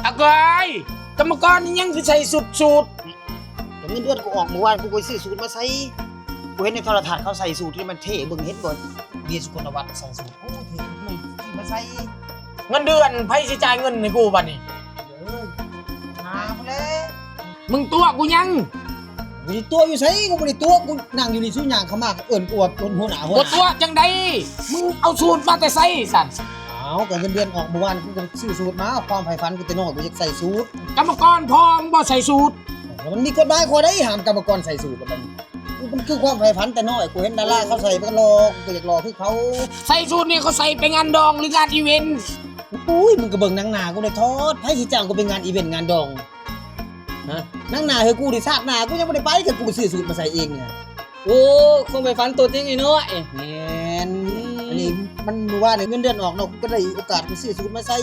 อะกายกรรมกรนี่ยังคือใส่สูตรแต่เงินเดือนกูออกเมื่อวานกูไปซื้อสูตรมาใส่กูเห็นในโทรทัศน์เขาใส่สูตรที่มันเท่เบิ่งเห็นบ่เบียร์สุกลวัฒน์ใส่สูตรโอ้เท่เลยที่มาใส่ เงินเดือนไผสิจ่ายเงินให้กูบัดนี้ หาพุ่นแหละ มึงตัวกูยัง กูสิตัวอยู่ไสกูบ่ได้ตัวกูนั่งอยู่นี่สู้หยังเข้ามาเอิ้นกูว่าหัวหน้า บ่ตัวจังไดมึงเอาสูตรมาแต่ไสสั่น อ้าวก็เงินเดือนออกเมื่อวานกูก็ซื้อสูตรมาความใฝ่ฝันกูแต่น้อยกูอยากใส่สูตร กรรมกรพองบ่ใส่สูตร แล้วมันมีกฎหมายข้อใดห้ามกรรมกรใส่สูตรแล้วมันคือความใฝ่ฝันแต่น้อยกูเห็นดาราเขาใส่มันก็รอกูก็อยากรอคือเขา ใส่สูตรนี่เขาใส่ไปงานดองหรืองานอีเวนต์ อุ้ยมึงก็เบิ่งหนังหน้ากูได้ทอดไผสิจ้างกูไปงานอีเวนต์งานดองฮะหนังหน้าเฮ้ยกูดิชาติหน้ากูยังบ่ได้ไปแต่กูไปซื้อสูตรมาใส่เองเนี่ย โอ้คงไปฝันตัวจริงไอ้น้อย แม่นอันนี้มันว่าเนี่ยเงินเดือนออกเนาะกูก็ได้โอกาสไปซื้อสูตรมาใส่